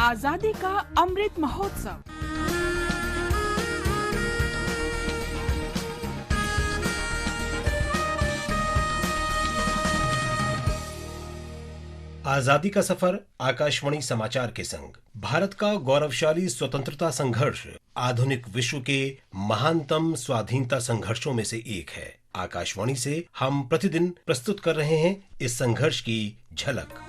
आजादी का अमृत महोत्सव। आजादी का सफर आकाशवाणी समाचार के संग भारत का गौरवशाली स्वतंत्रता संघर्ष आधुनिक विश्व के महानतम स्वाधीनता संघर्षों में से एक है। आकाशवाणी से हम प्रतिदिन प्रस्तुत कर रहे हैं इस संघर्ष की झलक।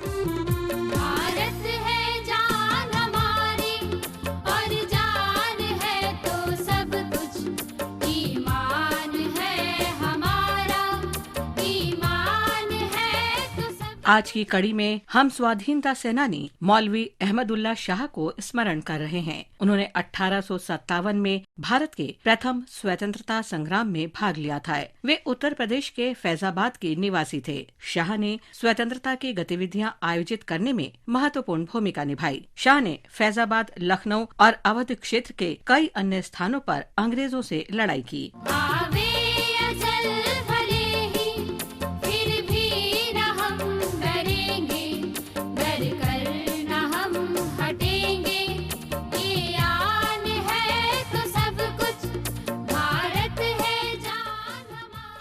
आज की कड़ी में हम स्वाधीनता सेनानी मौलवी अहमदुल्ला शाह को स्मरण कर रहे हैं। उन्होंने 1857 में भारत के प्रथम स्वतंत्रता संग्राम में भाग लिया था। वे उत्तर प्रदेश के फैजाबाद के निवासी थे। शाह ने स्वतंत्रता की गतिविधियां आयोजित करने में महत्वपूर्ण भूमिका निभाई। शाह ने फैजाबाद, लखनऊ और अवध क्षेत्र के कई अन्य स्थानों पर अंग्रेजों से लड़ाई की।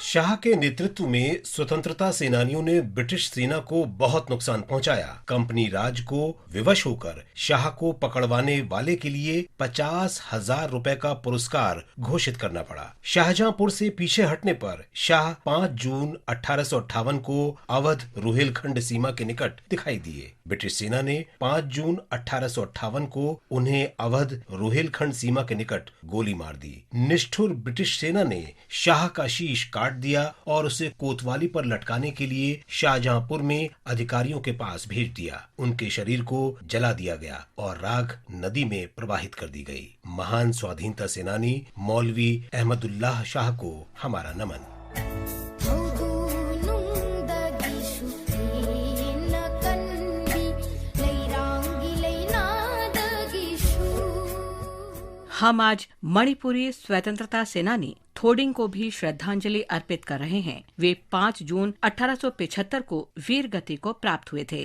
शाह के नेतृत्व में स्वतंत्रता सेनानियों ने ब्रिटिश सेना को बहुत नुकसान पहुंचाया। कंपनी राज को विवश होकर शाह को पकड़वाने वाले के लिए 50,000 रुपए का पुरस्कार घोषित करना पड़ा। शाहजहांपुर से पीछे हटने पर शाह 5 जून 1858 को अवध रुहेलखंड सीमा के निकट दिखाई दिए। ब्रिटिश सेना ने 5 जून 1858 को उन्हें अवध रुहेलखंड सीमा के निकट गोली मार दी। निष्ठुर ब्रिटिश सेना ने शाह का शीश काट दिया और उसे कोतवाली पर लटकाने के लिए शाहजहांपुर में अधिकारियों के पास भेज दिया। उनके शरीर को जला दिया गया और राख नदी में प्रवाहित कर दी गई। महान स्वाधीनता सेनानी मौलवी अहमदुल्लाह शाह को हमारा नमन। हम आज मणिपुरी स्वतंत्रता सेनानी थोडिंग को भी श्रद्धांजलि अर्पित कर रहे हैं। वे 5 जून 1875 को वीर गति को प्राप्त हुए थे।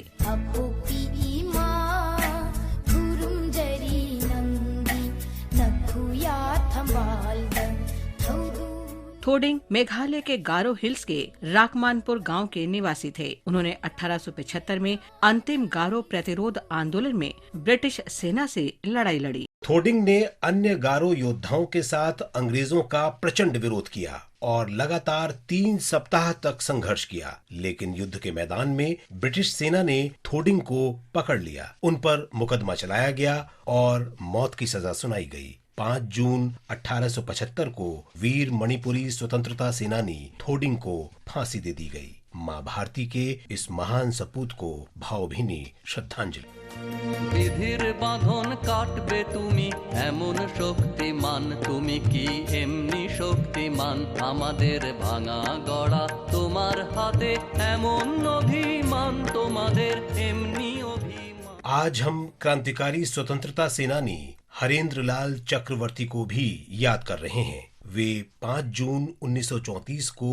थोडिंग मेघालय के गारो हिल्स के राकमानपुर गांव के निवासी थे। उन्होंने 1875 में अंतिम गारो प्रतिरोध आंदोलन में ब्रिटिश सेना से लड़ाई लड़ी। थोडिंग ने अन्य गारो योद्धाओं के साथ अंग्रेजों का प्रचंड विरोध किया और लगातार 3 सप्ताह तक संघर्ष किया, लेकिन युद्ध के मैदान में ब्रिटिश सेना ने थोडिंग को पकड़ लिया। उन पर मुकदमा चलाया गया और मौत की सजा सुनाई गई। 5 जून 1875 को वीर मणिपुरी स्वतंत्रता सेनानी थोडिंग को फांसी दे दी गई। माँ भारती के इस महान सपूत को भावभीनी श्रद्धांजलि। বিধির বাঁধন কাটবে তুমি এমন শক্তিমান, তুমি কি এমনি শক্তিমান, আমাদের ভাঙা গড়া তোমার হাতে এমন অভিমান, তোমাদের এমনি অভিমান। आज हम क्रांतिकारी स्वतंत्रता सेनानी हरेंद्र लाल चक्रवर्ती को भी याद कर रहे हैं। वे 5 जून 1934 को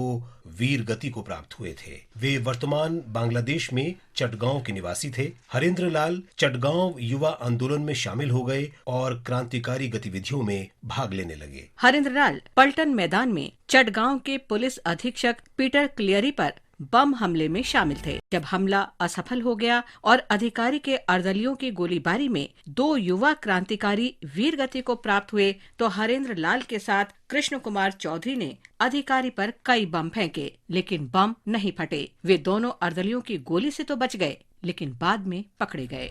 वीर गति को प्राप्त हुए थे। वे वर्तमान बांग्लादेश में चटगांव के निवासी थे। हरेंद्र लाल चटगांव युवा आंदोलन में शामिल हो गए और क्रांतिकारी गतिविधियों में भाग लेने लगे। हरेंद्र लाल पलटन मैदान में चटगांव के पुलिस अधीक्षक पीटर क्लियरी पर बम हमले में शामिल थे। जब हमला असफल हो गया और अधिकारी के अर्दलियों की गोलीबारी में 2 युवा क्रांतिकारी वीर गति को प्राप्त हुए, तो हरेंद्र लाल के साथ कृष्ण कुमार चौधरी ने अधिकारी पर कई बम फेंके, लेकिन बम नहीं फटे। वे दोनों अर्दलियों की गोली से तो बच गए, लेकिन बाद में पकड़े गए।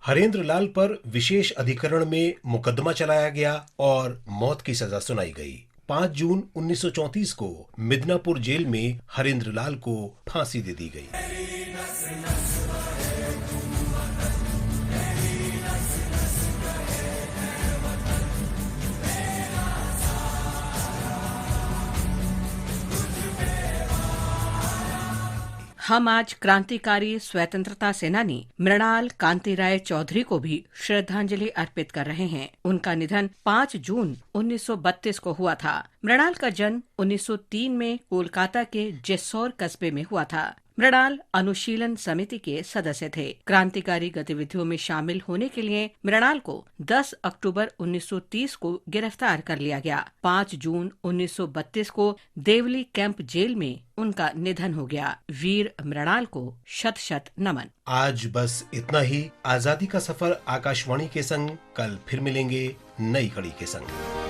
हरेंद्र लाल पर विशेष अधिकरण में मुकदमा चलाया गया और मौत की सजा सुनाई गई। 5 जून 1934 को मिदनापुर जेल में हरेंद्र लाल को फांसी दे दी गई। हम आज क्रांतिकारी स्वतंत्रता सेनानी मृणाल कांतिराय चौधरी को भी श्रद्धांजलि अर्पित कर रहे हैं। उनका निधन 5 जून 1932 को हुआ था। मृणाल का जन्म 1903 में कोलकाता के जेसौर कस्बे में हुआ था। मृणाल अनुशीलन समिति के सदस्य थे। क्रांतिकारी गतिविधियों में शामिल होने के लिए मृणाल को 10 अक्टूबर 1930 को गिरफ्तार कर लिया गया। 5 जून 1932 को देवली कैंप जेल में उनका निधन हो गया। वीर मृणाल को शत शत नमन। आज बस इतना ही। आजादी का सफर आकाशवाणी के संग। कल फिर मिलेंगे नई कड़ी के संग।